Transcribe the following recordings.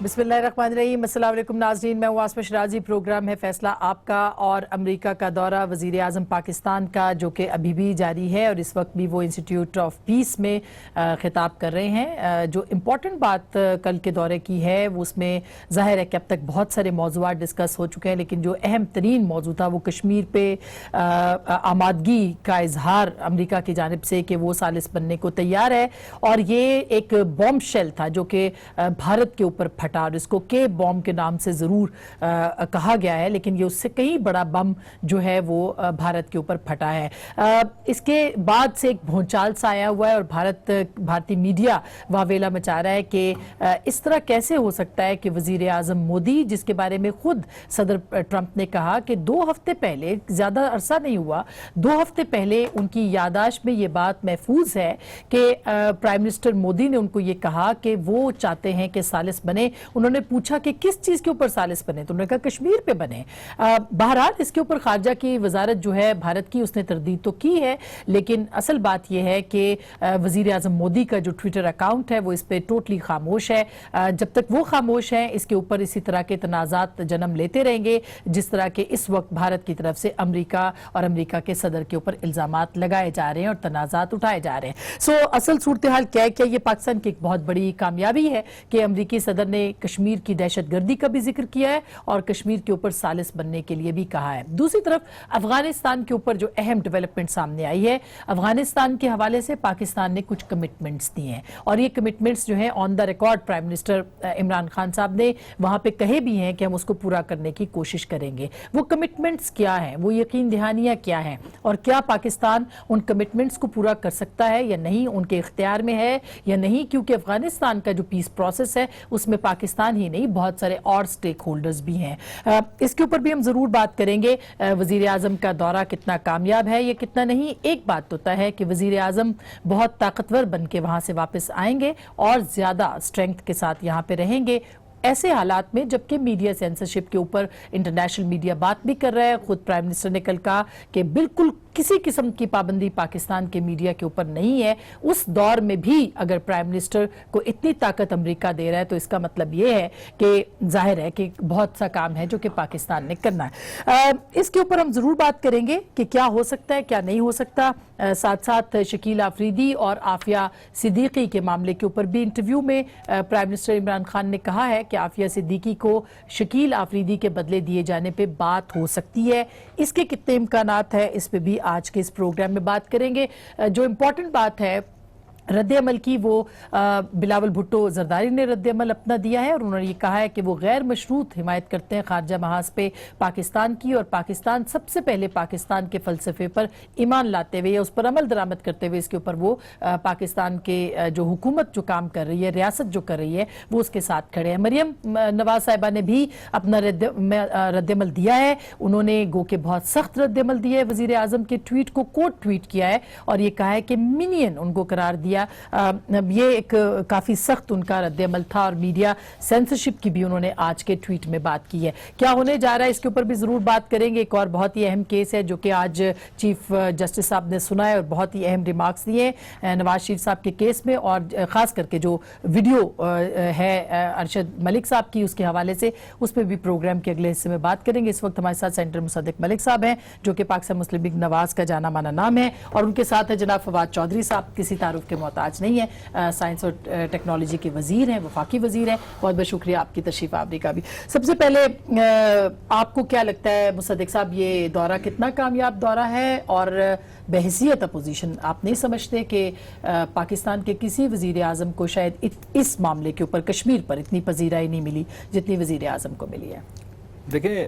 بسم اللہ الرحمن الرحیم۔ السلام علیکم ناظرین، میں ہوں آسمہ شرازی۔ پروگرام ہے فیصلہ آپ کا، اور امریکہ کا دورہ وزیر اعظم پاکستان کا جو کہ ابھی بھی جاری ہے، اور اس وقت بھی وہ انسٹیٹیوٹ آف پیس میں خطاب کر رہے ہیں۔ جو امپورٹنٹ بات کل کے دورے کی ہے وہ اس میں ظاہر ہے کہ اب تک بہت سارے موضوعات ڈسکس ہو چکے ہیں، لیکن جو اہم ترین موضوع تھا وہ کشمیر پہ آمادگی کا اظہار امریکہ کی جانب سے کہ وہ ثالث بننے کو تیار ہے، اور یہ ایک بوم شیل تھا جو کہ بھارت کے اوپر پھٹا، اور اس کو کے بوم کے نام سے ضرور کہا گیا ہے، لیکن یہ اس سے کہیں بڑا بم جو ہے وہ بھارت کے اوپر پھٹا ہے۔ اس کے بعد سے ایک بھونچال سا آیا ہوا ہے، اور بھارتی میڈیا واویلا مچا رہا ہے کہ اس طرح کیسے ہو سکتا ہے کہ وزیر اعظم مودی، جس کے بارے میں خود صدر ٹرمپ نے کہا کہ 2 ہفتے پہلے، زیادہ عرصہ نہیں ہوا، 2 ہفتے پہلے ان کی یادداشت میں یہ بات محفوظ ہے کہ پرائم منسٹر مودی نے ان کو یہ کہا کہ وہ چاہتے ہیں کہ ثالث بنے۔ انہوں نے پوچھا کہ کس چیز کے اوپر ثالث بنے، تو انہوں نے کہا کشمیر پہ بنے۔ بہرحال اس کے اوپر خارجہ کی وزارت جو ہے بھارت کی، اس نے تردید تو کی ہے، لیکن اصل بات یہ ہے کہ وزیر اعظم مودی کا جو ٹویٹر اکاؤنٹ ہے وہ اس پہ ٹوٹلی خاموش ہے۔ جب تک وہ خاموش ہیں، اس کے اوپر اسی طرح کے تنازعات جنم لیتے رہیں گے، جس طرح کے اس وقت بھارت کی طرف سے امریکہ اور امریکہ کے صدر کے اوپر الزامات لگائے جا رہے ہیں اور تنازعات اٹھائے جا رہے ہیں۔ اصل صورتحال کیا ہے؟ یہ پاکستان کی ایک بہت بڑی کامیابی ہے کہ امریکی صدر نے کشمیر کی دہشت گردی کا بھی ذکر کیا ہے اور کشمیر کے اوپر ثالث بننے کے لیے بھی کہا ہے۔ دوسری طرف افغانستان کے اوپر جو اہم ڈیولپمنٹ سامنے آئی ہے، افغانستان کے حوالے سے پاکستان نے کچھ کمٹمنٹس دی ہیں، اور یہ کمٹمنٹس جو ہیں on the record prime minister Imran Khan صاحب نے وہاں پہ کہے بھی ہیں کہ ہم اس کو پورا کرنے کی کوشش کریں گے۔ وہ کمٹمنٹس کیا ہیں، وہ یقین دہانیاں کیا ہیں، اور کیا پاکستان ان کمٹمنٹس کو پورا کر سکتا ہے یا نہیں، ان کے اختیار میں ہے یا نہیں، کیونکہ افغانستان کا جو پیس پروسیس ہے اس میں پاکستان ہی نہیں، بہت سارے اور سٹیک ہولڈرز بھی ہیں۔ اس کے اوپر بھی ہم ضرور بات کریں گے۔ وزیر اعظم کا دورہ کتنا کامیاب ہے یا کتنا نہیں۔ ایک بات تو طے ہے کہ وزیر اعظم بہت طاقتور بن کے وہاں سے واپس آئیں گے اور زیادہ اسٹرینگتھ کے ساتھ یہاں پہ رہیں گے، ایسے حالات میں جبکہ میڈیا سینسرشپ کے اوپر انٹرنیشنل میڈیا بات بھی کر رہا ہے۔ خود پرائم منسٹر نے کل کہا کہ بالکل کسی قسم کی پابندی پاکستان کے میڈیا کے اوپر نہیں ہے۔ اس دور میں بھی اگر پرائم منسٹر کو اتنی طاقت امریکہ دے رہا ہے تو اس کا مطلب یہ ہے کہ ظاہر ہے کہ بہت سا کام ہے جو کہ پاکستان نے کرنا ہے۔ اس کے اوپر ہم ضرور بات کریں گے کہ کیا ہو سکتا ہے، کیا نہیں ہو سکتا۔ ساتھ ساتھ شکیل آفریدی اور عافیہ صدیقی کے معاملے کے اوپر بھی انٹرویو میں پرائم منسٹر عمران خان نے کہا ہے کہ عافیہ صدیقی کو شکیل آفریدی کے بدلے دیے جانے پہ بات ہو سکتی ہے۔ اس کے کتنے امکانات ہیں، اس پہ بھی آج کے اس پروگرام میں بات کریں گے۔ جو امپورٹنٹ بات ہے رد عمل کی، وہ بلاول بھٹو زرداری نے رد عمل اپنا دیا ہے، اور انہوں نے یہ کہا ہے کہ وہ غیر مشروط حمایت کرتے ہیں خارجہ محاذ پہ پاکستان کی، اور پاکستان سب سے پہلے پاکستان کے فلسفے پر ایمان لاتے ہوئے یا اس پر عمل درآمد کرتے ہوئے اس کے اوپر وہ پاکستان کے جو حکومت جو کام کر رہی ہے، ریاست جو کر رہی ہے، وہ اس کے ساتھ کھڑے ہیں۔ مریم نواز صاحبہ نے بھی اپنا رد عمل دیا ہے۔ انہوں نے گو کہ بہت سخت رد عمل دیا ہے وزیر اعظم کے ٹویٹ کو، کوٹ ٹویٹ کیا ہے اور یہ کہا ہے کہ منین ان کو قرار دیا۔ یہ ایک کافی سخت ان کا رد عمل تھا، اور میڈیا سینسرشپ کی بھی انہوں نے آج کے ٹویٹ میں بات کی ہے۔ کیا ہونے جا رہا ہے اس کے اوپر بھی ضرور بات کریں گے۔ ایک اور بہت ہی اہم کیس ہے جو کہ آج چیف جسٹس صاحب نے سنا ہے اور بہت ہی اہم ریمارکس دیے نواز شریف صاحب کے کیس میں، اور خاص کر کے جو ویڈیو ہے ارشد ملک صاحب کی، اس کے حوالے سے اس پہ بھی پروگرام کے اگلے حصے میں بات کریں گے۔ اس وقت ہمارے ساتھ سینٹر مصدق ملک صاحب ہیں جو کہ پاکستان مسلم لیگ نواز کا جانا مانا نام ہے، اور ان کے ساتھ ہے جناب فواد چودھری صاحب، کسی تعارف کے محتاج نہیں ہے، سائنس اور ٹیکنالوجی کے وزیر ہیں، وفاقی وزیر ہیں۔ بہت بہت شکریہ آپ کی تشریف آوری کا بھی۔ سب سے پہلے آپ کو کیا لگتا ہے مصدق صاحب، یہ دورہ کتنا کامیاب دورہ ہے، اور بحیثیت اپوزیشن آپ نہیں سمجھتے کہ پاکستان کے کسی وزیر اعظم کو شاید اس معاملے کے اوپر کشمیر پر اتنی پذیرائی نہیں ملی جتنی وزیر اعظم کو ملی ہے؟ دیکھیں،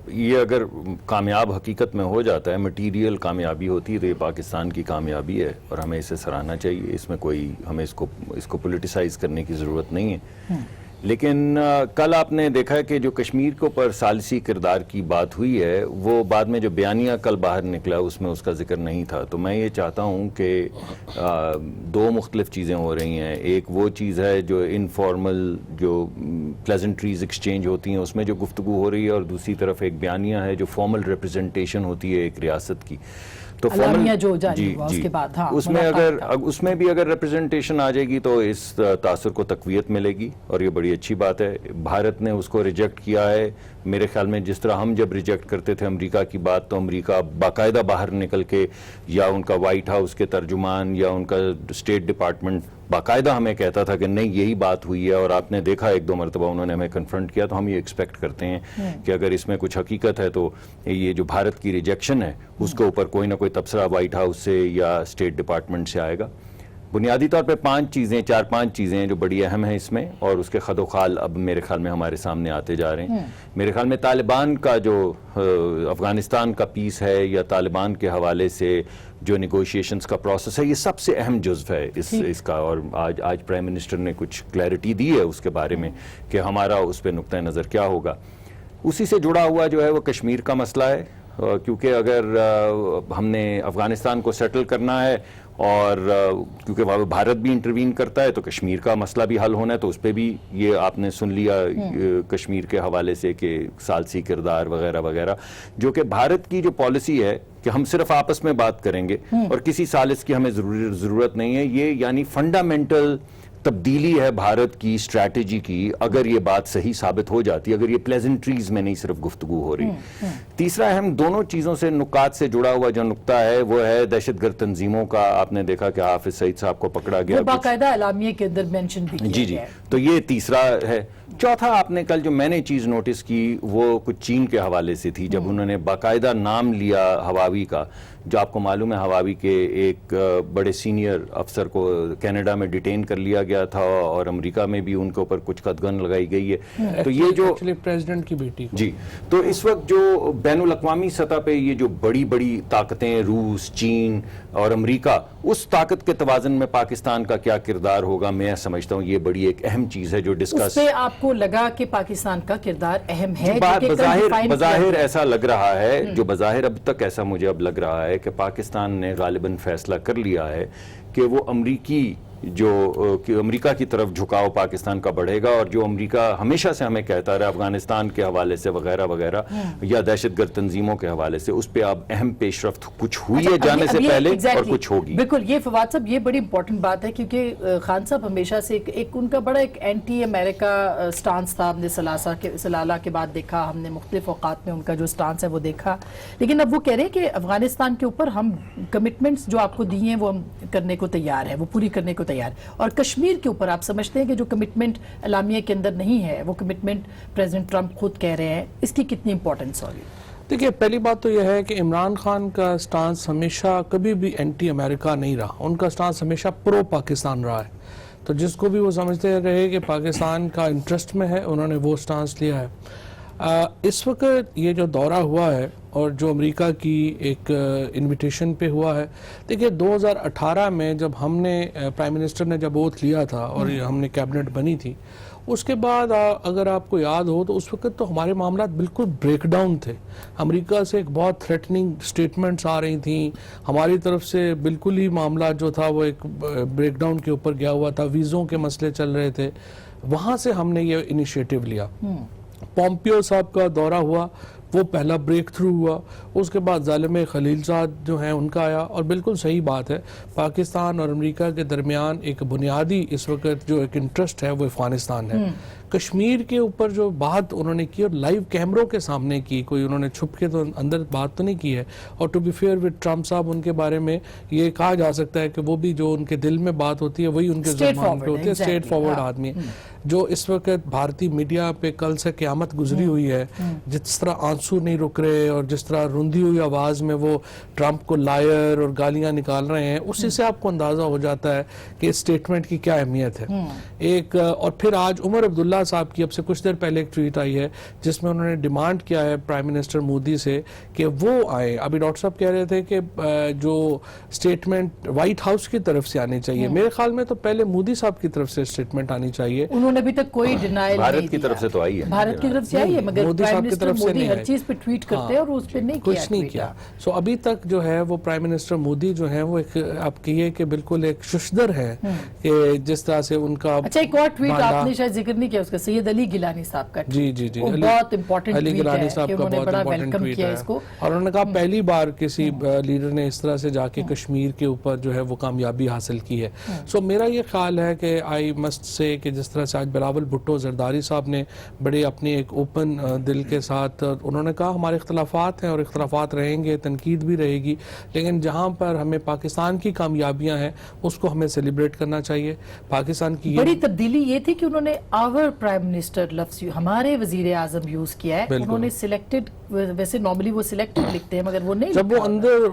یہ اگر کامیاب حقیقت میں ہو جاتا ہے، مٹیریل کامیابی ہوتی ہے، تو یہ پاکستان کی کامیابی ہے اور ہمیں اسے سراہنا چاہیے۔ اس میں کوئی ہمیں اس کو پولیٹیسائز کرنے کی ضرورت نہیں ہے۔ لیکن کل آپ نے دیکھا ہے کہ جو کشمیر کے اوپر ثالثی کردار کی بات ہوئی ہے، وہ بعد میں جو بیانیہ کل باہر نکلا اس میں اس کا ذکر نہیں تھا۔ تو میں یہ چاہتا ہوں کہ 2 مختلف چیزیں ہو رہی ہیں۔ ایک وہ چیز ہے جو انفارمل جو پلیزنٹریز ایکسچینج ہوتی ہیں اس میں جو گفتگو ہو رہی ہے، اور دوسری طرف ایک بیانیہ ہے جو فارمل ریپرزنٹیشن ہوتی ہے ایک ریاست کی۔ تو اعلامیہ جو جاری ہوا اس کے بعد اس میں بھی اگر ریپرزنٹیشن آ جائے گی تو اس تاثر کو تقویت ملے گی اور یہ بڑی اچھی بات ہے. بھارت نے اس کو ریجیکٹ کیا ہے میرے خیال میں. جس طرح ہم جب ریجیکٹ کرتے تھے امریکہ کی بات تو امریکہ باقاعدہ باہر نکل کے یا ان کا وائٹ ہاؤس کے ترجمان یا ان کا اسٹیٹ ڈپارٹمنٹ باقاعدہ ہمیں کہتا تھا کہ نہیں یہی بات ہوئی ہے, اور آپ نے دیکھا ایک دو مرتبہ انہوں نے ہمیں کنفرنٹ کیا. تو ہم یہ ایکسپیکٹ کرتے ہیں کہ اگر اس میں کچھ حقیقت ہے تو یہ جو بھارت کی ریجیکشن ہے اس کے اوپر کوئی نہ کوئی تبصرہ وائٹ ہاؤس سے یا اسٹیٹ ڈپارٹمنٹ سے آئے گا. بنیادی طور پہ 4-5 چیزیں ہیں جو بڑی اہم ہیں اس میں, اور اس کے خد و خال اب میرے خیال میں ہمارے سامنے آتے جا رہے ہیں. میرے خیال میں طالبان کا جو افغانستان کا پیس ہے یا طالبان کے حوالے سے جو نیگوشیشنز کا پروسیس ہے یہ سب سے اہم جزو ہے اس کا, اور آج پرائم منسٹر نے کچھ کلیئرٹی دی ہے اس کے بارے میں کہ ہمارا اس پہ نقطہ نظر کیا ہوگا. اسی سے جڑا ہوا جو ہے وہ کشمیر کا مسئلہ ہے, کیونکہ اگر ہم نے افغانستان کو سیٹل کرنا ہے اور کیونکہ بھارت بھی انٹروین کرتا ہے تو کشمیر کا مسئلہ بھی حل ہونا ہے, تو اس پہ بھی یہ آپ نے سن لیا کشمیر کے حوالے سے کہ ثالثی کردار وغیرہ وغیرہ, جو کہ بھارت کی جو پالیسی ہے کہ ہم صرف آپس میں بات کریں گے اور کسی ثالث کی ہمیں ضرورت نہیں ہے. یہ یعنی فنڈامنٹل تبدیلی ہے بھارت کی اسٹریٹجی کی, اگر یہ بات صحیح ثابت ہو جاتی, اگر یہ پلیزنٹریز میں نہیں صرف گفتگو ہو رہی. تیسرا اہم دونوں چیزوں سے نکات سے جڑا ہوا جو نقطہ ہے وہ ہے دہشت گرد تنظیموں کا. آپ نے دیکھا کہ حافظ سعید صاحب کو پکڑا گیا, باقاعدہ اعلامیے کے اندر مینشن بھی کیا جی تو یہ تیسرا ہے. چوتھا آپ نے کل جو میں نے چیز نوٹس کی وہ کچھ چین کے حوالے سے تھی, جب انہوں نے باقاعدہ نام لیا ہواوی کا, جو آپ کو معلوم ہے ہواوی کے ایک بڑے سینئر افسر کو کینیڈا میں ڈیٹین کر لیا گیا تھا اور امریکہ میں بھی ان کے اوپر کچھ قدغن لگائی گئی ہے. تو یہ جو پریزیڈنٹ کی بیٹی جی, تو اس وقت جو بین الاقوامی سطح پہ یہ جو بڑی بڑی طاقتیں روس, چین اور امریکہ, اس طاقت کے توازن میں پاکستان کا کیا کردار ہوگا, میں سمجھتا ہوں یہ بڑی ایک اہم چیز ہے جو ڈسکس. اس پہ آپ کو لگا کہ پاکستان کا کردار اہم ہے؟ بظاہر ایسا لگ رہا ہے, جو بظاہر اب تک ایسا مجھے اب لگ رہا ہے کہ پاکستان نے غالباً فیصلہ کر لیا ہے کہ وہ امریکہ کی طرف جھکاؤ پاکستان کا بڑھے گا, اور جو امریکہ ہمیشہ سے ہمیں کہتا رہا افغانستان کے حوالے سے وغیرہ وغیرہ یا دہشت گرد تنظیموں کے حوالے سے, اس پہ اب اہم پیش رفت کچھ ہوئی ہے جانے سے پہلے اور کچھ ہوگی. بالکل, یہ فواد صاحب یہ بڑی امپورٹنٹ بات ہے, کیونکہ خان صاحب ہمیشہ سے ایک ان کا بڑا ایک اینٹی امریکہ سٹانس تھا. ہم نے سلالہ کے بعد دیکھا, ہم نے مختلف اوقات میں ان کا جو سٹانس ہے وہ دیکھا, لیکن اب وہ کہہ رہے ہیں کہ افغانستان کے اوپر ہم کمٹمنٹس جو آپ کو دی ہیں وہ ہم کرنے کو تیار ہے, وہ پوری کرنے کو تیار. اور کشمیر کے اوپر آپ سمجھتے ہیں کہ جو کمٹمنٹ اعلامیہ کے اندر نہیں ہے وہ کمٹمنٹ پریزیڈنٹ ٹرمپ خود کہہ رہے ہیں, اس کی کتنی امپورٹنس ہوگی؟ دیکھیے, پہلی بات تو یہ ہے کہ عمران خان کا سٹانس ہمیشہ کبھی بھی اینٹی امریکہ نہیں رہا, ان کا سٹانس ہمیشہ پرو پاکستان رہا ہے. تو جس کو بھی وہ سمجھتے رہے کہ پاکستان کا انٹرسٹ میں ہے, انہوں نے وہ سٹانس لیا ہے. اس وقت یہ جو دورہ ہوا ہے اور جو امریکہ کی ایک انویٹیشن پہ ہوا ہے, دیکھیے 2018 میں جب ہم نے پرائم منسٹر نے جب اوتھ لیا تھا اور ہم نے کیبنٹ بنی تھی, اس کے بعد اگر آپ کو یاد ہو تو اس وقت تو ہمارے معاملات بالکل بریک ڈاؤن تھے. امریکہ سے ایک بہت تھریٹننگ سٹیٹمنٹس آ رہی تھیں, ہماری طرف سے بالکل ہی معاملات جو تھا وہ ایک بریک ڈاؤن کے اوپر گیا ہوا تھا, ویزوں کے مسئلے چل رہے تھے. وہاں سے ہم نے یہ انیشیٹو لیا. پومپیو صاحب کا دورہ ہوا, وہ پہلا بریک تھرو ہوا. اس کے بعد ظالم خلیل زاد جو ہیں ان کا آیا, اور بالکل صحیح بات ہے, پاکستان اور امریکہ کے درمیان ایک بنیادی اس وقت جو ایک انٹرسٹ ہے وہ افغانستان ہے. کشمیر کے اوپر جو بات انہوں نے کی اور لائیو کیمروں کے سامنے کی, کوئی انہوں نے چھپ کے تو اندر بات تو نہیں کی ہے. اور to be fair with Trump صاحب, ان کے بارے میں یہ کہا جا سکتا ہے کہ وہ بھی جو ان کے دل میں بات ہوتی ہے وہی ان کے زبان پہ ہوتی ہے, اسٹریٹ فارورڈ آدمی. جو اس وقت بھارتی میڈیا پہ کل سے قیامت گزری ہوئی ہے, جس طرح آنسو نہیں رک رہے اور جس طرح روندی ہوئی آواز میں وہ ٹرمپ کو لائر اور گالیاں نکال رہے ہیں, اسی سے آپ کو اندازہ ہو جاتا ہے کہ اس سٹیٹمنٹ کی کیا اہمیت ہے. ایک اور پھر آج عمر عبداللہ صاحب کی اب سے کچھ دیر پہلے ایک ٹویٹ آئی ہے جس میں انہوں نے ڈیمانڈ کیا ہے پرائم منسٹر مودی سے کہ وہ آئے. ابھی ڈاکٹر صاحب کہہ رہے تھے کہ جو سٹیٹمنٹ وائٹ ہاؤس کی طرف سے آنی چاہیے, میرے خیال میں تو پہلے مودی صاحب کی طرف سے سٹیٹمنٹ آنی چاہیے. انہوں نے ابھی تک کوئی ڈینائل نہیں بھارت کی طرف سے تو آئی ہے, بھارت کی طرف سے آئی ہے, مگر مودی صاحب کی طرف سے نہیں آئی. چیز پہ ٹویٹ کرتے ہیں اور اس پہ نہیں کچھ نہیں کیا. سو ابھی تک جو ہے وہ پرائم منسٹر مودی جو ہیں وہ ایک آپ کہیے کہ بالکل ایک ششدر ہے کہ جس طرح سے ان کا. اچھا ایک اور ٹویٹ آپ نے شاید ذکر نہیں کیا اس کا, سید علی گیلانی صاحب کا. جی جی جی, بہت امپورٹنٹ علی گیلانی ٹویٹ صاحب ہے کا کہ انہوں نے بہت بڑا امپورٹنٹ ویلکم ٹویٹ کیا ہے اس کو, اور انہوں نے کہا پہلی بار کسی لیڈر نے اس طرح سے جا کے کشمیر کے اوپر جو ہے وہ کامیابی حاصل کی ہے. سو میرا یہ خیال ہے کہ آئی مسٹ سے کہ جس طرح سے آج بلاول بھٹو زرداری صاحب نے بڑے اپنی ایک اوپن دل کے ساتھ انہوں نے کہا ہمارے اختلافات ہیں اور اختلافات رہیں گے, تنقید بھی رہے گی, لیکن جہاں پر ہمیں پاکستان کی کامیابیاں ہیں اس کو ہمیں سیلیبریٹ کرنا چاہیے. پاکستان کی بڑی تبدیلی یہ تھی کہ انہوں نے آور پرائم منسٹر لفظ ہمارے وزیر اعظم یوز کیا ہے. انہوں نے سلیکٹڈ, ویسے نارملی وہ سلیکٹڈ لکھتے ہیں مگر وہ نہیں, جب وہ اندر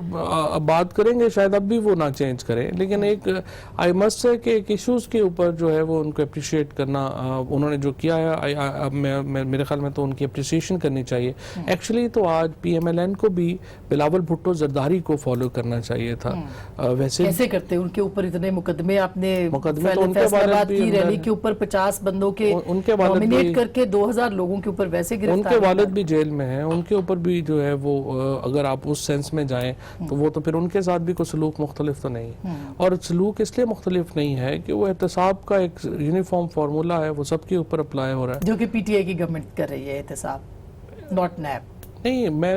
بات کریں گے شاید اب بھی وہ نہ چینج کریں, لیکن ایک آئی مسٹ سے کہ ایک ایشوز کے اوپر جو ہے وہ ان کو اپریشیٹ کرنا انہوں نے جو کیا ہے میرے خیال میں تو ان کی اپریسیشن کرنی چاہیے. ایکچولی تو آج پی ایم ایل این کو بھی بلاول بھٹو زرداری کو فالو کرنا چاہیے تھا. ویسے کیسے کرتے ان کے اوپر اتنے مقدمے, آپ نے مقدمے تو ان کے فیصلہ والد بات بھی کی ریلی کے اوپر 50 بندوں کے نومینیٹ کر کے 2000 لوگوں کے اوپر ویسے گرفتار, ان کے والد بھی جیل میں ہیں, ان کے اوپر بھی جو ہے وہ اگر آپ اس سینس میں جائیں تو وہ تو پھر ان کے ساتھ بھی کوئی سلوک مختلف تو نہیں, اور سلوک اس لیے مختلف نہیں ہے کہ وہ احتساب کا ایک یونیفارم فارمولا ہے, وہ سب کے اوپر اپلائی ہو رہا ہے, جو کہ پی ٹی آئی کی گورنمنٹ کر رہی ہے احتساب, ناٹ نیب. نہیں میں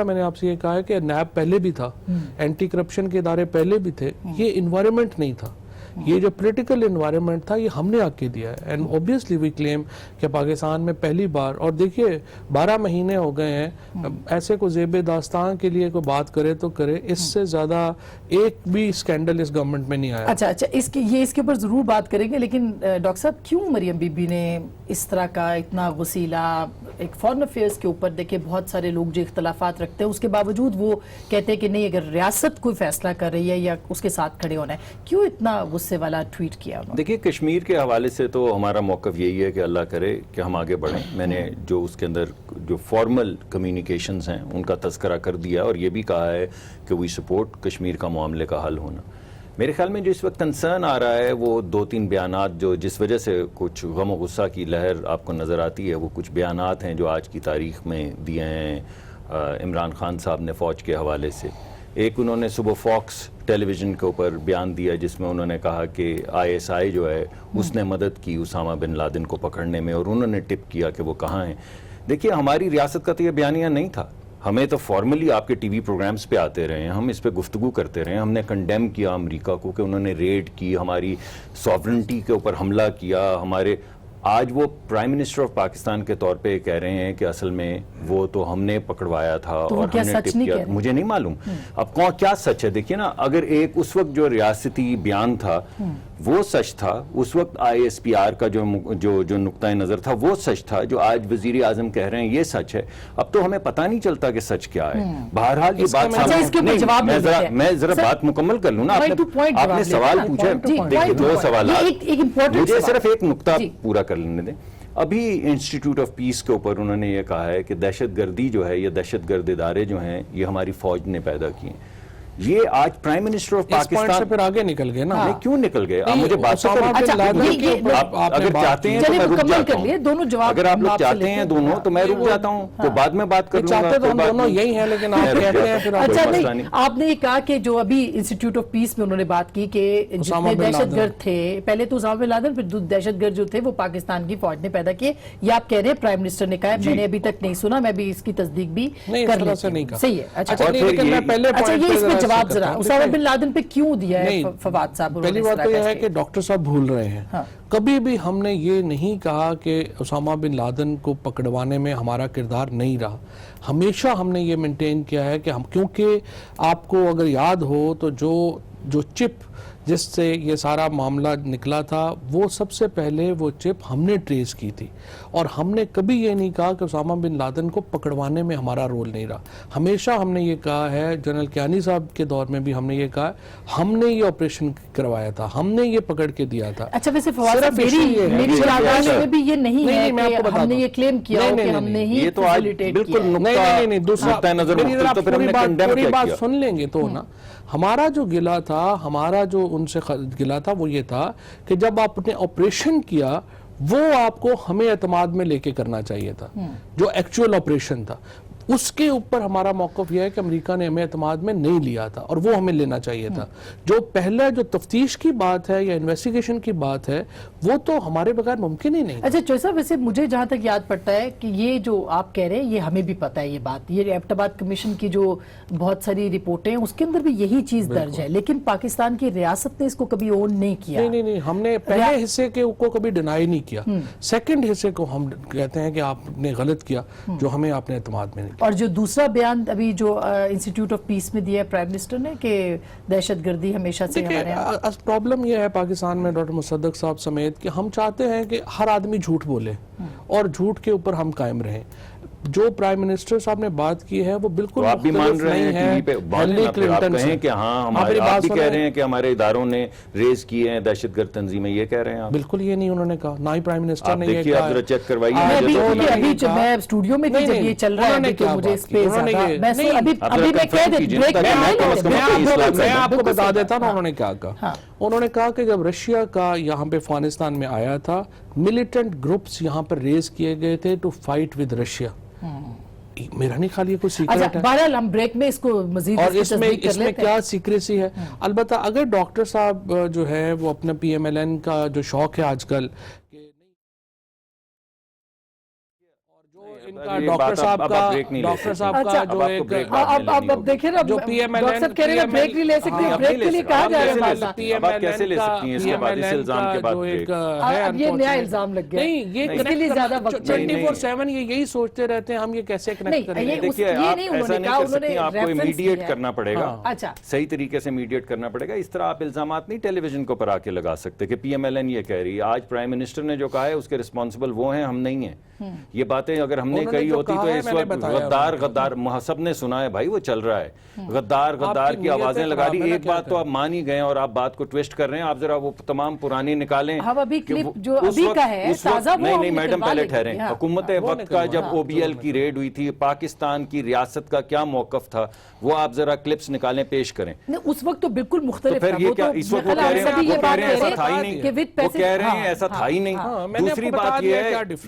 نے آپ سے یہ کہا ہے کہ نیب پہلے بھی تھا, اینٹی کرپشن کے ادارے پہلے بھی تھے, یہ انوائرمنٹ نہیں تھا, یہ جو پولیٹیکل انوائرمنٹ تھا یہ ہم نے آ کے دیا ہے. اینڈ اوبیسلی وی کلیم کہ پاکستان میں پہلی بار, اور دیکھیے 12 مہینے ہو گئے ہیں, ایسے کو زیب داستان کے لیے کوئی بات کرے تو کرے, اس سے زیادہ ایک بھی اسکینڈل اس گورنمنٹ میں نہیں آیا. اچھا اس کے اوپر ضرور بات کریں گے, لیکن ڈاکٹر صاحب کیوں مریم بی بی نے اس طرح کا اتنا غسیلہ ایک فارن افیئرس کے اوپر, دیکھیں بہت سارے لوگ جو اختلافات رکھتے ہیں اس کے باوجود وہ کہتے ہیں کہ نہیں اگر ریاست کوئی فیصلہ کر رہی ہے یا اس کے ساتھ کھڑے ہونا ہے, کیوں اتنا غصے والا ٹویٹ کیا انہوں نے؟ دیکھیے کشمیر کے حوالے سے تو ہمارا موقف یہی ہے کہ اللہ کرے کہ ہم آگے بڑھیں. میں نے جو اس کے اندر جو فارمل کمیونیکیشنز ہیں ان کا تذکرہ کر دیا, اور یہ بھی کہا ہے کہ وی سپورٹ کشمیر کا معاملے کا حل ہونا. میرے خیال میں جو اس وقت کنسرن آ رہا ہے وہ 2-3 بیانات جو جس وجہ سے کچھ غم و غصہ کی لہر آپ کو نظر آتی ہے, وہ کچھ بیانات ہیں جو آج کی تاریخ میں دیے ہیں عمران خان صاحب نے فوج کے حوالے سے. ایک انہوں نے صبح فاکس ٹیلی ویژن کے اوپر بیان دیا جس میں انہوں نے کہا کہ ISI جو ہے اس نے مدد کی اسامہ بن لادن کو پکڑنے میں, اور انہوں نے ٹپ کیا کہ وہ کہاں ہیں. دیکھیے ہماری ریاست کا تو یہ بیانیہ نہیں تھا, ہمیں تو فارملی آپ کے ٹی وی پروگرامز پہ آتے رہے ہیں, ہم اس پہ گفتگو کرتے رہے ہیں, ہم نے کنڈیم کیا امریکہ کو کہ انہوں نے ریڈ کی, ہماری سوورنٹی کے اوپر حملہ کیا. ہمارے آج وہ پرائم منسٹر آف پاکستان کے طور پہ کہہ رہے ہیں کہ اصل میں وہ تو ہم نے پکڑوایا تھا اور ہم نے ٹپ کیا. مجھے نہیں معلوم اب کیا سچ ہے. دیکھیے نا, اگر ایک اس وقت جو ریاستی بیان تھا وہ سچ تھا, اس وقت ISPR کا جو نقطہ نظر تھا وہ سچ تھا, جو آج وزیر اعظم کہہ رہے ہیں یہ سچ ہے. اب تو ہمیں پتہ نہیں چلتا کہ سچ کیا ہے. بہرحال یہ بات میں ذرا بات مکمل کر لوں نا. آپ نے سوال پوچھا, دیکھیے 2 سوالات, مجھے صرف ایک نقطہ پورا کر لینے دیں. ابھی انسٹیٹیوٹ آف پیس کے اوپر انہوں نے یہ کہا ہے کہ دہشت گردی جو ہے, یہ دہشت گرد ادارے جو ہیں یہ ہماری فوج نے پیدا کیے ہیں. یہ آج پرائم منسٹر آف پاکستان سے پھر آگے نکل گئے نا. کیوں نکل گئے؟ آپ مجھے بات اگر چاہتے ہیں تو میں رک جاتا ہوں, اگر آپ لوگ چاہتے ہیں دونوں تو میں رک جاتا ہوں, تو بعد میں بات کر لوں گا. چاہتے تو ہم دونوں یہی ہیں, لیکن آپ کہتے ہیں پھر اچھا نہیں, آپ نے یہ کہا کہ جو ابھی انسٹیٹیوٹ آف پیس میں انہوں نے بات کی کہ جتنے دہشت گرد تھے, پہلے تو اسامہ بن لادن, پھر دہشت گرد جو تھے وہ پاکستان کی فوج نے پیدا کیے. یہ آپ کہہ رہے ہیں پرائم منسٹر نے کہا ہے, میں نے ابھی تک نہیں سنا, میں بھی اس کی تصدیق بھی کر لیتی ہوں. صحیح ہے. اچھا یہ اس میں جواب ذرا اسامہ بن لادن پہ کیوں دیا ہے فواد صاحب؟ پہلی بات تو یہ ہے کہ ڈاکٹر صاحب بھول رہے ہیں. کبھی بھی ہم نے یہ نہیں کہا کہ اسامہ بن لادن کو پکڑوانے میں ہمارا کردار نہیں رہا. ہمیشہ ہم نے یہ مینٹین کیا ہے کہ ہم, کیونکہ آپ کو اگر یاد ہو تو جو چپ جس سے یہ سارا معاملہ نکلا تھا وہ سب سے پہلے وہ چپ ہم نے ٹریس کی تھی, اور ہم نے کبھی یہ نہیں کہا کہ اسامہ بن لادن کو پکڑوانے میں ہمارا رول نہیں رہا. ہمیشہ ہم نے یہ کہا ہے, جنرل کیانی صاحب کے دور میں بھی ہم نے یہ کہا, ہم نے یہ آپریشن کروایا تھا, ہم نے یہ پکڑ کے دیا تھا. اچھا ویسے فواد صاحب میری یادداشت میں بھی یہ نہیں ہے کہ ہم نے یہ کلیم کیا ہو کہ ہم نے ہی فیسیلیٹیٹ کیا. نہیں, دوسرا پوری بات سن لیں گے تو نا, ہمارا جو گلہ تھا, ہمارا جو ان سے گلہ تھا وہ یہ تھا کہ جب آپ نے آپریشن کیا وہ آپ کو ہمیں اعتماد میں لے کے کرنا چاہیے تھا, جو ایکچوئل آپریشن تھا. اس کے اوپر ہمارا موقف یہ ہے کہ امریکہ نے ہمیں اعتماد میں نہیں لیا تھا اور وہ ہمیں لینا چاہیے تھا. جو پہلا جو تفتیش کی بات ہے یا انویسٹیگیشن کی بات ہے وہ تو ہمارے بغیر ممکن ہی نہیں. اچھا چوہے صاحب، ویسے مجھے جہاں تک یاد پڑتا ہے کہ یہ جو آپ کہہ رہے ہیں یہ ہمیں بھی پتہ ہے یہ بات، یہ ایبٹ آباد کمیشن کی جو بہت ساری رپورٹیں ہیں اس کے اندر بھی یہی چیز درج ہے، لیکن پاکستان کی ریاست نے اس کو کبھی اون نہیں کیا. نہیں ہم نے پہلے حصے کو کبھی ڈینائی نہیں کیا، سیکنڈ حصے کو ہم کہتے ہیں کہ آپ نے غلط کیا جو ہمیں آپ نے اعتماد میں نہیں کیا. اور جو دوسرا بیان ابھی جو انسٹیٹیوٹ آف پیس میں دیا ہے پرائم منسٹر نے کہ دہشت گردی ہمیشہ سے ہمارے یہاں. پرابلم یہ ہے پاکستان میں ڈاکٹر مصدق صاحب سمیت کہ ہم چاہتے ہیں کہ ہر آدمی جھوٹ بولے اور جھوٹ کے اوپر ہم قائم رہیں. جو پرائم منسٹر صاحب نے بات کی ہے وہ بالکل آپ بھی مان رہے ہیں ٹی وی پہ، آپ کہیں کہ ہاں آپ بھی کہہ رہے ہیں کہ ہمارے اداروں نے ریز کیے ہیں دہشت گرد تنظیمیں، یہ کہہ رہے ہیں آپ؟ بالکل یہ نہیں انہوں نے کہا، نہ ہی پرائم منسٹر نے یہ دیکھیے کہا. آپ ذرا چیک کروائیے. ابھی جب میں اسٹوڈیو میں تھی جب یہ چل رہا ہے تو مجھے اس پہ ابھی میں کہہ دیتا میں آپ کو بتا دیتا ہوں انہوں نے کیا کہا. انہوں نے کہا کہ جب رشیا کا یہاں پہ افغانستان میں آیا تھا ملیٹنٹ گروپس یہاں پر ریز کیے گئے تھے ٹو فائٹ ود رشیا. میرا نہیں خیال یہ کوئی سیکریٹ ہے. بہرحال ہم بریک میں اس کو مزید اور اس میں کیا سیکریسی ہے. البتہ اگر ڈاکٹر صاحب جو ہے وہ اپنا پی ایم ایل این کا جو شوق ہے آج کل ڈاکٹر صاحب کا جو ایک اب دیکھیں نا جو P M L N doctor کہہ رہے ہیں بریک نہیں لے سکتے، بریک کے لیے کہا جا رہا ہے. پی ایم ایل این کا جو ایک ہے اب یہ نیا الزام لگ گیا. نہیں یہ اس کے لیے زیادہ وقت 24/7 یہی سوچتے رہتے ہیں ہم یہ کیسے کنیکٹ کریں گے. دیکھیے آپ ایسا نہیں کر سکتی، آپ کو امیڈیٹ کرنا پڑے گا. اچھا صحیح طریقے سے امیڈیٹ کرنا پڑے گا. اس طرح آپ الزامات نہیں ٹیلی ویژن کو پر آ کے لگا سکتے کہ پی ایم ایل این یہ کہہ رہی ہے. آج پرائم منسٹر نے جو کہا ہے اس کے رسپانسبل وہ ہیں، ہم نہیں ہیں. یہ باتیں اگر ہم نے کہی ہوتی تو اس وقت غدار سب نے سنا ہے بھائی، وہ چل رہا ہے غدار کی آوازیں لگا رہی. ایک بات تو آپ مان ہی گئے اور آپ بات کو ٹویسٹ کر رہے ہیں. آپ ذرا وہ تمام پرانی نکالیں. ہم ابھی کلپ جو ابھی کا ہے تازہ وہ نہیں میڈم پہلے ٹھہریں. حکومت وقت کا جب او بی ایل کی ریڈ ہوئی تھی پاکستان کی ریاست کا کیا موقف تھا وہ آپ ذرا کلپس نکالیں پیش کریں. اس وقت تو بالکل مختلف تھا. پھر یہ کیا اس وقت وہ کہہ رہے ہیں ایسا تھا ہی نہیں، وہ کہہ رہے ہیں ایسا تھا ہی نہیں.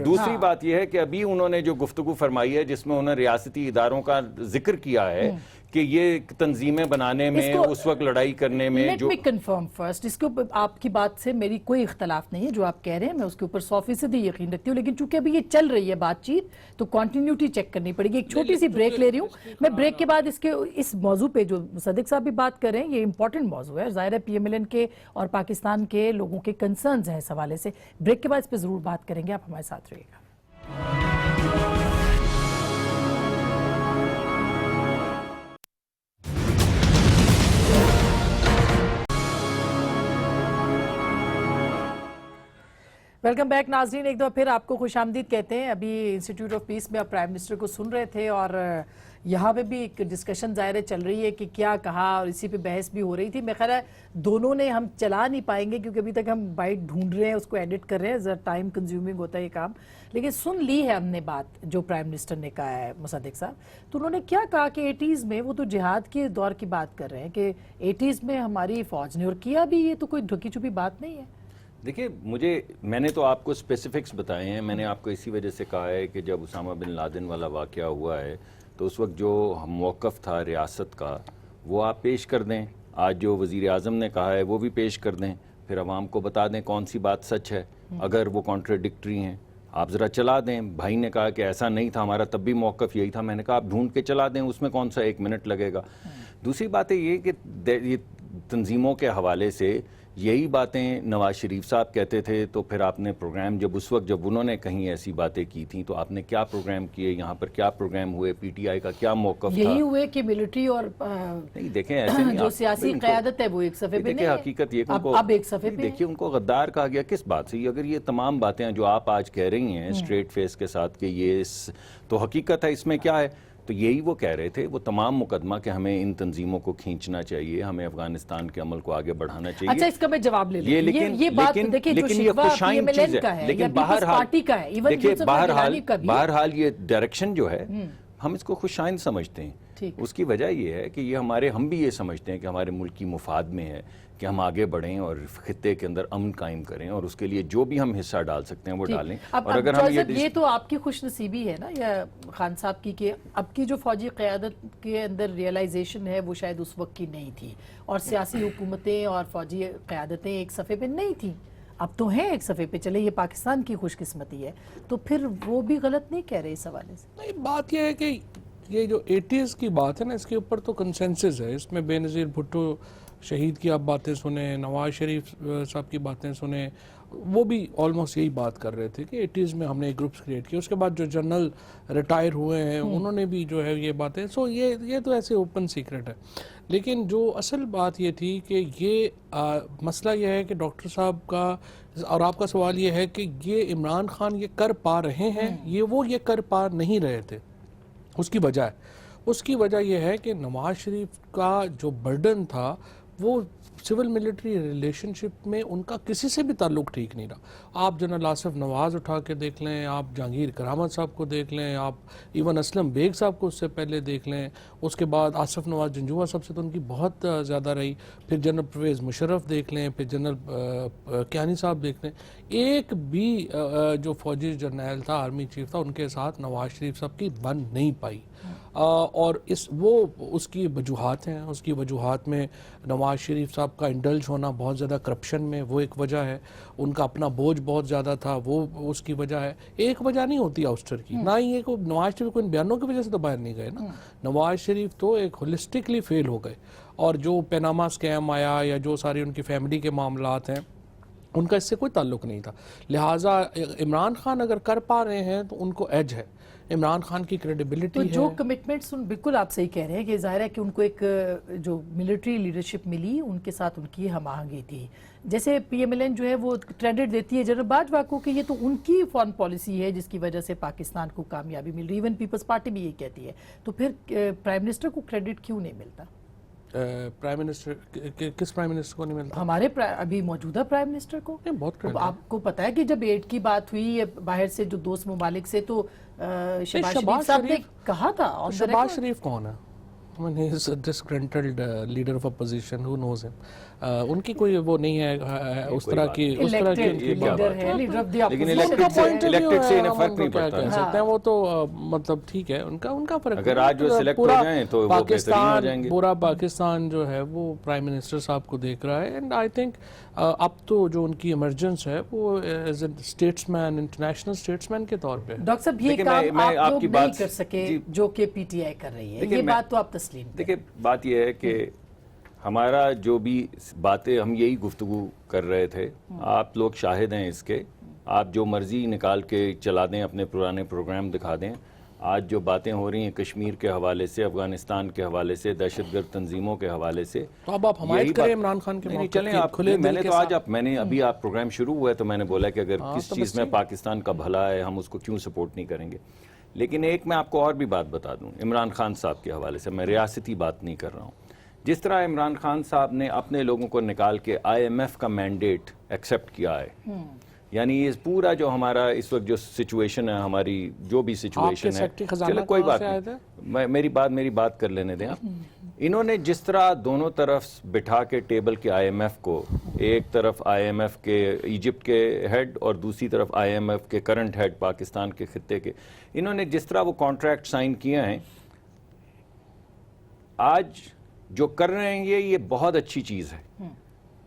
دوسری بات یہ ہے کہ ابھی انہوں نے جو گفتگو فرمائی ہے جس میں انہوں نے ریاستی اداروں کا ذکر کیا ہے کہ یہ تنظیمیں بنانے میں اس وقت لڑائی کرنے میں جو کنفرم فرسٹ اس کے اوپر آپ کی بات سے میری کوئی اختلاف نہیں ہے. جو آپ کہہ رہے ہیں میں اس کے اوپر 100% یقین رکھتی ہوں، لیکن چونکہ ابھی یہ چل رہی ہے بات چیت تو کنٹینیوٹی چیک کرنی پڑے گی. ایک چھوٹی سی بریک لے رہی ہوں میں. بریک کے بعد اس موضوع پہ جو مصدق صاحب بھی بات کر رہے ہیں یہ امپورٹنٹ موضوع ہے. ظاہر ہے پی ایم ایل این کے اور پاکستان کے لوگوں کے کنسرنز ہیں اس حوالے سے. بریک کے بعد اس پہ ضرور بات کریں گے. آپ ہمارے ساتھ رہیے گا. ویلکم بیک ناظرین، ایک دفعہ پھر آپ کو خوش آمدید کہتے ہیں. ابھی انسٹیٹیوٹ آف پیس میں آپ پرائم منسٹر کو سن رہے تھے اور یہاں پہ بھی ایک ڈسکشن ظاہر چل رہی ہے کہ کیا کہا اور اسی پہ بحث بھی ہو رہی تھی. میں خیال ہے دونوں نے ہم چلا نہیں پائیں گے کیونکہ ابھی تک ہم بائٹ ڈھونڈ رہے ہیں، اس کو ایڈٹ کر رہے ہیں، ذرا ٹائم کنزیومنگ ہوتا ہے یہ کام. لیکن سن لی ہے ہم نے بات جو پرائم منسٹر نے کہا ہے مصدق صاحب. تو انہوں نے کیا کہا کہ 80s میں وہ تو جہاد کے دور کی بات کر رہے ہیں کہ 80s میں ہماری فوج نے اور کیا بھی. یہ تو کوئی ڈھکی چھپی بات نہیں ہے. دیکھیے میں نے تو آپ کو اسپیسیفکس بتائے ہیں. میں نے آپ کو اسی وجہ سے کہا ہے کہ جب اسامہ بن لادن والا واقعہ ہوا ہے تو اس وقت جو موقف تھا ریاست کا وہ آپ پیش کر دیں. آج جو وزیر اعظم نے کہا ہے وہ بھی پیش کر دیں. پھر عوام کو بتا دیں کون سی بات سچ ہے. اگر وہ کانٹراڈکٹری ہیں آپ ذرا چلا دیں. بھائی نے کہا کہ ایسا نہیں تھا، ہمارا تب بھی موقف یہی تھا. میں نے کہا آپ ڈھونڈ کے چلا دیں، اس میں کون سا 1 منٹ لگے گا. دوسری بات یہ کہ یہ تنظیموں کے حوالے سے یہی باتیں نواز شریف صاحب کہتے تھے تو پھر آپ نے پروگرام جب اس وقت جب انہوں نے کہیں ایسی باتیں کی تھیں تو آپ نے کیا پروگرام کیے، یہاں پر کیا پروگرام ہوئے، پی ٹی آئی کا کیا موقف تھا. یہی ہوئے کہ ملٹری اور نہیں دیکھیں ایسے نہیں جو سیاسی قیادت ہے وہ ایک صفحے پہ نہیں ہے. حقیقت یہ اب ایک صفحے پہ دیکھیے ان کو غدار کہا گیا کس بات سے. اگر یہ تمام باتیں جو آپ آج کہہ رہی ہیں اسٹریٹ فیس کے ساتھ کہ یہ تو حقیقت ہے، اس میں کیا ہے تو یہی وہ کہہ رہے تھے وہ تمام مقدمہ کہ ہمیں ان تنظیموں کو کھینچنا چاہیے، ہمیں افغانستان کے عمل کو آگے بڑھانا چاہیے. اچھا اس کا میں جواب لے لوں. یہ بات دیکھیں جو شکوہ پی ایم ایل این کا ہے یا پیپلز پارٹی کا ہے، ایون بہرحال یہ ڈائریکشن جو ہے ہم اس کو خوش آئند سمجھتے ہیں. اس کی وجہ یہ ہے کہ یہ ہم بھی یہ سمجھتے ہیں کہ ہمارے ملک کی مفاد میں ہے کہ ہم آگے بڑھیں اور خطے کے اندر امن قائم کریں، اور اس کے لیے جو بھی ہم حصہ ڈال سکتے ہیں وہ ڈالیں۔ اور اگر ہم یہ تو آپ کی خوش نصیبی ہے نا یا خان صاحب کی کہ اب کی جو فوجی قیادت کے اندر ریئلائزیشن ہے وہ شاید اس وقت کی نہیں تھی، اور سیاسی حکومتیں اور فوجی قیادتیں ایک صفحے پہ نہیں تھیں، اب تو ہیں ایک صفحے پہ، چلے یہ پاکستان کی خوش قسمتی ہے، تو پھر وہ بھی غلط نہیں کہہ رہے اس حوالے سے؟ نہیں، بات یہ ہے کہ یہ جو 80s کی بات ہے نا، اس کے اوپر تو کنسنسس ہے، اس میں بے نظیر بھٹو شہید کی آپ باتیں سنیں، نواز شریف صاحب کی باتیں سنیں، وہ بھی آلموسٹ یہی بات کر رہے تھے کہ 80s میں ہم نے گروپس کریٹ کیے، اس کے بعد جو جنرل ریٹائر ہوئے ہیں انہوں نے بھی جو ہے یہ باتیں، سو یہ تو ایسے اوپن سیکرٹ ہے۔ لیکن جو اصل بات یہ تھی کہ یہ مسئلہ یہ ہے کہ ڈاکٹر صاحب کا اور آپ کا سوال یہ ہے کہ یہ عمران خان یہ کر پا رہے ہیں، یہ کر پا نہیں رہے تھے۔ اس کی وجہ یہ ہے کہ نواز شریف کا جو برڈن تھا وہ سول ملٹری ریلیشن شپ میں ان کا کسی سے بھی تعلق ٹھیک نہیں رہا۔ آپ جنرل آصف نواز اٹھا کے دیکھ لیں، آپ جہانگیر کرامت صاحب کو دیکھ لیں، آپ ایون اسلم بیگ صاحب کو اس سے پہلے دیکھ لیں، اس کے بعد آصف نواز جنجوعہ صاحب سے تو ان کی بہت زیادہ رہی، پھر جنرل پرویز مشرف دیکھ لیں، پھر جنرل کیانی صاحب دیکھ لیں، ایک بھی جو فوجی جرنیل تھا، آرمی چیف تھا، ان کے ساتھ نواز شریف صاحب کی بن نہیں پائی۔ اور اس کی وجوہات ہیں، اس کی وجوہات میں نواز شریف صاحب کا انڈلج ہونا بہت زیادہ کرپشن میں، وہ ایک وجہ ہے، ان کا اپنا بوجھ بہت زیادہ تھا، وہ اس کی وجہ ہے۔ ایک وجہ نہیں ہوتی آؤسٹر کی، نہ ہی یہ نواز شریف کو ان بیانوں کی وجہ سے تو باہر نہیں گئے نا، نواز شریف تو ایک ہولسٹکلی فیل ہو گئے، اور جو پیناما اسکیم آیا یا جو ساری ان کی فیملی کے معاملات ہیں ان کا اس سے کوئی تعلق نہیں تھا۔ لہٰذا عمران خان اگر کر پا رہے ہیں تو ان کو ایج ہے، عمران خان کی کریڈیبلٹی ہے۔ تو جو کمٹمنٹس بالکل آپ صحیح کہہ رہے ہیں کہ ظاہر ہے کہ ان کو ایک جو ملٹری لیڈرشپ ملی ان کے ساتھ ان کی ہم آہنگی تھی، جیسے پی ایم ایل این جو ہے وہ کریڈٹ دیتی ہے جنرل باجوہ کو کہ یہ تو ان کی فارن پالیسی ہے جس کی وجہ سے پاکستان کو کامیابی مل رہی، ایون پیپلز پارٹی بھی یہ کہتی ہے، تو پھر پرائم منسٹر کو کریڈٹ کیوں نہیں ملتا؟ پرائم منسٹر کس پرائم منسٹر کو نہیں ملتا؟ ہمارے ابھی موجودہ پرائم منسٹر کو بہت آپ کو پتہ ہے کہ جب ایڈ کی بات ہوئی باہر سے جو دوست ممالک سے تو شہباز شریف صاحب نے کہا تھا۔ شہباز شریف کون ہے؟ he is a disgruntled leader of opposition, who knows him. ان کی کوئی وہ نہیں ہے اس طرح کی لیڈر ہے، لیڈر آف دی لیکن اپوزیشن، الیکٹڈ سے انہیں فرق نہیں پڑتا کہہ سکتے ہیں، وہ تو مطلب ٹھیک ہے، ان کا فرق۔ اگر آج وہ سلیکٹ ہو جائیں تو وہ بہترین ہو جائیں گے۔ پورا پاکستان جو ہے وہ پرائم منسٹر صاحب کو دیکھ رہا ہے، اینڈ آئی تھنک اب تو جو ان کی ایمرجنس ہے وہ as a statesman, international statesman کے طور پہ۔ ڈاکٹر صاحب یہ کام آپ لوگ نہیں کر سکے جو کہ پی ٹی آئی کر رہی ہے، یہ بات تو آپ تسلیم کریں۔ دیکھیں بات یہ ہے کہ ہمارا جو بھی باتیں ہم یہی گفتگو کر رہے تھے، آپ لوگ شاہد ہیں اس کے، آپ جو مرضی نکال کے چلا دیں، اپنے پرانے پروگرام دکھا دیں، آج جو باتیں ہو رہی ہیں کشمیر کے حوالے سے، افغانستان کے حوالے سے، دہشت گرد تنظیموں کے حوالے سے، تو اب آپ حمایت کریں عمران خان کے موقف چلیں آپ میں نے تو آج میں نے ابھی آپ پروگرام شروع ہوا ہے تو میں نے بولا کہ اگر کس چیز میں پاکستان کا بھلا ہے ہم اس کو کیوں سپورٹ نہیں کریں گے۔ لیکن ایک میں آپ کو اور بھی بات بتا دوں عمران خان صاحب کے حوالے سے، میں ریاستی بات نہیں کر رہا ہوں۔ جس طرح عمران خان صاحب نے اپنے لوگوں کو نکال کے آئی ایم ایف کا مینڈیٹ ایکسیپٹ کیا ہے، یعنی یہ پورا جو ہمارا اس وقت جو سچویشن ہے، ہماری جو بھی سچویشن ہے، چلے کوئی بات نہیں، میری بات کر لینے دیں آپ۔ انہوں نے جس طرح دونوں طرف بٹھا کے ٹیبل کے آئی ایم ایف کو، ایک طرف آئی ایم ایف کے ایجپٹ کے ہیڈ اور دوسری طرف آئی ایم ایف کے کرنٹ ہیڈ پاکستان کے خطے کے، انہوں نے جس طرح وہ کانٹریکٹ سائن کیے ہیں، آج جو کر رہے ہیں یہ بہت اچھی چیز ہے،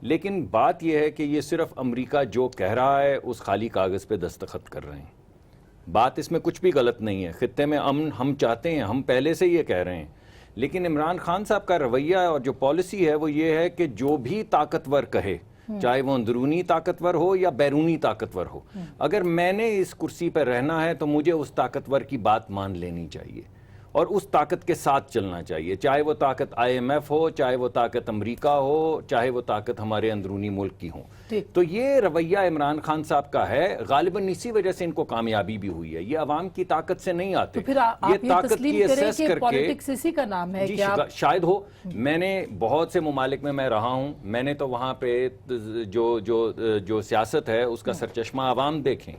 لیکن بات یہ ہے کہ یہ صرف امریکہ جو کہہ رہا ہے اس خالی کاغذ پہ دستخط کر رہے ہیں۔ بات اس میں کچھ بھی غلط نہیں ہے، خطے میں امن ہم چاہتے ہیں، ہم پہلے سے یہ کہہ رہے ہیں، لیکن عمران خان صاحب کا رویہ اور جو پالیسی ہے وہ یہ ہے کہ جو بھی طاقتور کہے، چاہے وہ اندرونی طاقتور ہو یا بیرونی طاقتور ہو، اگر میں نے اس کرسی پہ رہنا ہے تو مجھے اس طاقتور کی بات مان لینی چاہیے اور اس طاقت کے ساتھ چلنا چاہیے، چاہے وہ طاقت آئی ایم ایف ہو، چاہے وہ طاقت امریکہ ہو، چاہے وہ طاقت ہمارے اندرونی ملک کی ہوں۔ تو یہ رویہ عمران خان صاحب کا ہے، غالباً اسی وجہ سے ان کو کامیابی بھی ہوئی ہے، یہ عوام کی طاقت سے نہیں آتے، یہ طاقت کی اسیس کر کے، اسی کا نام ہے کہ شاید ہو، میں نے بہت سے ممالک میں رہا ہوں، میں نے تو وہاں پہ جو سیاست ہے اس کا سرچشمہ عوام دیکھیں،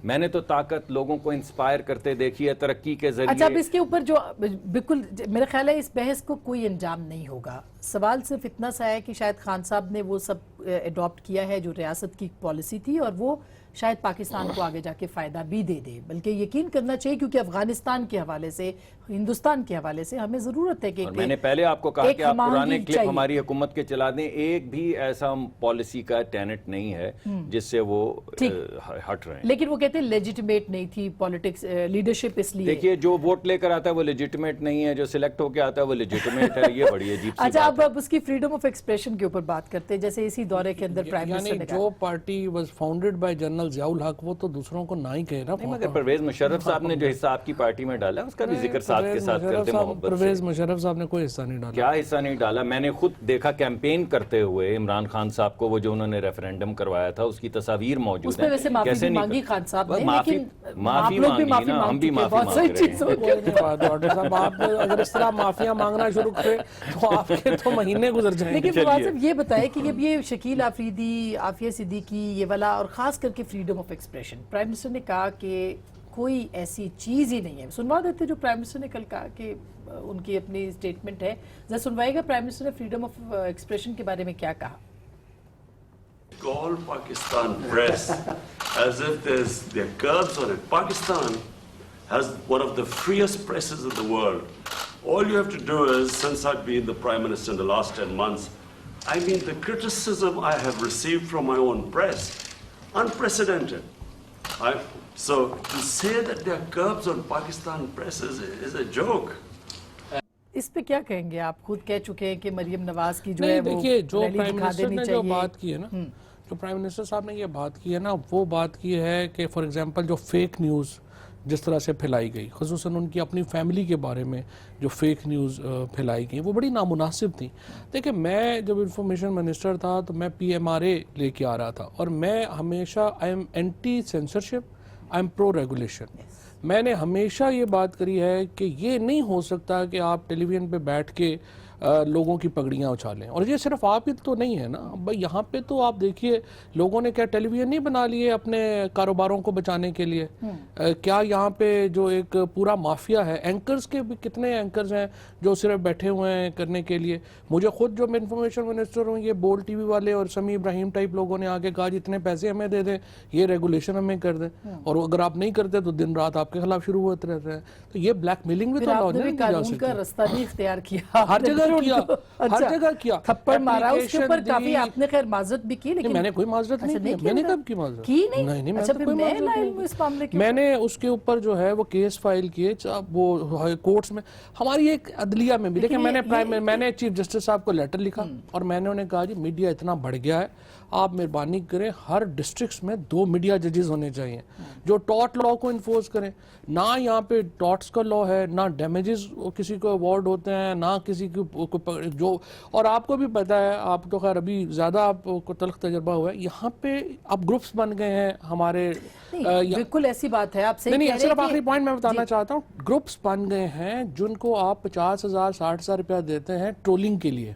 میں نے تو طاقت لوگوں کو انسپائر کرتے دیکھی ہے ترقی کے اچھا، اب ذریعے. اس کے اوپر جو بالکل میرا خیال ہے اس بحث کو کوئی انجام نہیں ہوگا. سوال صرف اتنا سا ہے کہ شاید خان صاحب نے وہ سب اڈاپٹ کیا ہے جو ریاست کی پالیسی تھی، اور وہ شاید پاکستان کو آگے جا کے فائدہ بھی دے دے. بلکہ یقین کرنا چاہیے، کیونکہ افغانستان کے حوالے سے، ہندوستان کے حوالے سے ہمیں ضرورت ہے کہ اور میں نے پہلے آپ کو کہا کہ آپ پرانے کلپ چاہیے. ہماری حکومت کے چلا دیں، ایک بھی ایسا پالیسی کا ٹینٹ نہیں ہے جس سے وہ ہٹ رہے ہیں. لیکن وہ کہتے ہیں لیجیٹمیٹ نہیں تھی پالیٹکس لیڈرشپ، اس لیے دیکھیے جو ووٹ لے کر آتا ہے وہ لیجیٹمیٹ نہیں ہے، جو سلیکٹ ہو کے آتا ہے وہ لیجیٹمیٹ ہے. یہ بڑی عجیب سی اچھا، بات ہے. اب اس کی فریڈم آف ایکسپریشن کے اوپر بات کرتے ہیں. جیسے اسی دورے کے اندر پرائم منسٹر یعنی نے جو کہا party was founded by general Zia الحق، وہ تو دوسروں کو نہ ہی کہے نا. نہیں، مگر پرویز مشرف صاحب نے جو حصہ آپ کی پارٹی میں ڈالا اس کا بھی ذکر ساتھ کے ساتھ کرتے محبت سے. پرویز مشرف صاحب نے کوئی حصہ نہیں ڈالا. کیا حصہ نہیں ڈالا؟ میں نے خود دیکھا کیمپین کرتے ہوئے عمران خان صاحب کو، وہ جو انہوں نے ریفرینڈم کروایا تھا اس کی تصاویر موجود ہیں. اس میں ویسے معافی بھی مانگی خان صاحب نے، لیکن معافی آپ لوگ بھی مانگی نا، ہم بھی معافی بہت مانگ ساری رہے ہیں. چیزوں ڈاکٹر صاحب آپ اگر اس طرح معافیاں مانگنا شروع کرے تو آپ کے تو مہینے گزر جائیں گے. لیکن فواد صاحب یہ بتائے کہ جب یہ شکیل آفریدی، عافیہ صدیقی، یہ والا، اور خاص کر کے freedom of expression, prime minister نے کہا کہ کوئی ایسی چیز ہی نہیں ہے. سنوا دیتے جو پرائم منسٹر نے کل کہا کہ ان کی اپنی اسٹیٹمنٹ ہے. ذرا سنوائے گا پرائم منسٹر نے فریڈم آف ایکسپریشن کے بارے میں کیا کہا. Call Pakistan press as if there are curbs on it. Pakistan has one of the freest presses in the world. All you have to do is, since I've been the Prime Minister in the last 10 months, I mean the criticism I have received from my own press, unprecedented. So to say that there are curbs on Pakistan press is a joke. اس پہ کیا کہیں گے؟ آپ خود کہہ چکے ہیں کہ مریم نواز کی جو ہے وہ دیکھیے، جو ریلی پرائم دکھا منسٹر دینی نے جو چاہیے. بات کی ہے نا، جو پرائم منسٹر صاحب نے یہ بات کی ہے نا، وہ بات کی ہے کہ فار ایگزامپل جو فیک نیوز جس طرح سے پھیلائی گئی، خصوصاً ان کی اپنی فیملی کے بارے میں جو فیک نیوز پھیلائی گئی، وہ بڑی نامناسب تھیں. دیکھیں، میں جب انفارمیشن منسٹر تھا تو میں PMRA لے کے آ رہا تھا، اور میں ہمیشہ I am anti censorship, I am pro regulation. میں نے ہمیشہ یہ بات کری ہے کہ یہ نہیں ہو سکتا کہ آپ ٹیلی ویژن پہ بیٹھ کے لوگوں کی پگڑیاں اچھالیں. اور یہ صرف آپ ہی تو نہیں ہے نا بھائی، یہاں پہ تو آپ دیکھیے لوگوں نے کیا ٹیلی ویژن نہیں بنا لیے اپنے کاروباروں کو بچانے کے لیے. کیا یہاں پہ جو ایک پورا مافیا ہے، اینکرز کے بھی کتنے اینکرز ہیں جو صرف بیٹھے ہوئے ہیں کرنے کے لیے. مجھے خود جو میں انفارمیشن منسٹر ہوں، یہ بول ٹی وی والے اور سمیع ابراہیم ٹائپ لوگوں نے آگے کہا جتنے پیسے ہمیں دے دیں، یہ ریگولیشن ہمیں کر دیں، اور اگر آپ نہیں کرتے تو دن رات آپ کے خلاف شروع ہوتے رہتے ہیں. تو یہ بلیک میلنگ بھی تو آپ نے قانون کا رستہ نہیں اختیار کیا، ہر جگہ کیا، ہر جگہ کیا. تھپڑ مارا اس کے اوپر کافی. آپ نے خیر معذرت بھی کی، لیکن میں نے کوئی معذرت نہیں کی. میں نے کب کی معذرت کی؟ نہیں. میں اچھا، تو پھر کوئی میں معذرت لا نہیں علم اس معاملے کے میں نے اس کے اوپر جو ہے وہ کیس فائل کیے وہ کورٹس میں، ہماری ایک عدلیہ میں بھی. لیکن میں نے چیف جسٹس صاحب کو لیٹر لکھا اور میں نے انہیں کہا جی میڈیا اتنا بڑھ گیا ہے، آپ مہربانی کریں ہر ڈسٹرکٹس میں 2 میڈیا ججز ہونے چاہیے جو ٹارٹ لا کو انفورس کریں. نہ یہاں پہ ٹارٹس کا لا ہے، نہ ڈیمیجز کسی کو ایوارڈ ہوتے ہیں، نہ کسی کو جو. اور آپ کو بھی پتہ ہے، آپ تو خیر ابھی زیادہ آپ کو تلخ تجربہ ہوا ہے، یہاں پہ اب گروپس بن گئے ہیں ہمارے. بالکل ایسی بات ہے. آپ صحیح کہہ رہے ہیں. صرف آخری پوائنٹ میں بتانا چاہتا ہوں، گروپس بن گئے ہیں جن کو آپ 50,000 60,000 روپیہ دیتے ہیں ٹرولنگ کے لیے.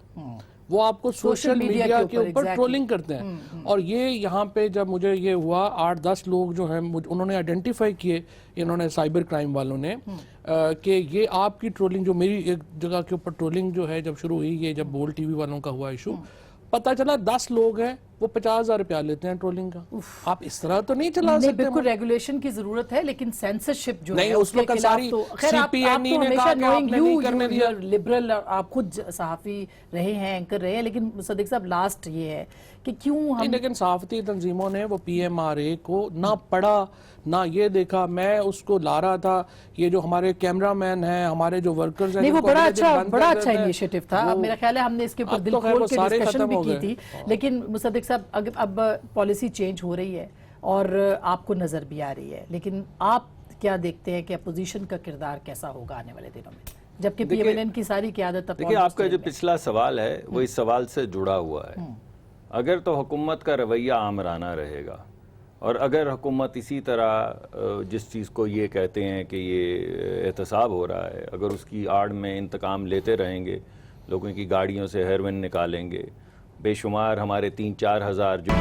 وہ آپ کو سوشل میڈیا کے اوپر ٹرولنگ کرتے ہیں. اور یہ یہاں پہ جب مجھے یہ ہوا 8-10 لوگ جو ہیں انہوں نے آئیڈینٹیفائی کیے، انہوں نے سائبر کرائم والوں نے، کہ یہ آپ کی ٹرولنگ جو میری ایک جگہ کے اوپر ٹرولنگ جو ہے جب شروع ہوئی، یہ جب بول ٹی وی والوں کا ہوا ایشو، پتہ چلا 10 لوگ ہیں وہ 50,000 روپیہ لیتے ہیں ٹرولنگ کا. آپ اس طرح تو نہیں چلا سکتے. بالکل ریگولیشن کی ضرورت ہے، لیکن سینسرشپ جو نہیں، اس وقت ساری CPNE نے کہا کہ آپ نے نہیں کرنے دیا. لبرل، آپ خود صحافی رہے ہیں، اینکر رہے ہیں، لیکن صدیق صاحب لاسٹ یہ ہے کہ کیوں ہم. لیکن صحافتی تنظیموں نے وہ PMRA کو نہ پڑھا نہ یہ دیکھا. میں اس کو لا رہا تھا، یہ جو ہمارے کیمرہ مین ہیں، ہمارے جو ورکرز ہیں، نہیں، وہ بڑا اچھا انیشیٹو تھا. میرا خیال ہے ہم نے اس کے اوپر دل کھول کے ڈسکشن بھی کی تھی. لیکن مصدق صاحب اب پالیسی چینج ہو رہی ہے اور آپ کو نظر بھی آ رہی ہے، لیکن آپ کیا دیکھتے ہیں کہ اپوزیشن کا کردار کیسا ہوگا آنے والے دنوں میں، جبکہ PMLN کی ساری قیادت؟ دیکھیں، آپ کا جو پچھلا سوال ہے وہ اس سوال سے جڑا ہوا ہے. اگر تو حکومت کا رویہ آمرانہ رہے گا، اور اگر حکومت اسی طرح جس چیز کو یہ کہتے ہیں کہ یہ احتساب ہو رہا ہے، اگر اس کی آڑ میں انتقام لیتے رہیں گے، لوگوں کی گاڑیوں سے ہیروئن نکالیں گے، بے شمار ہمارے 3-4 ہزار جو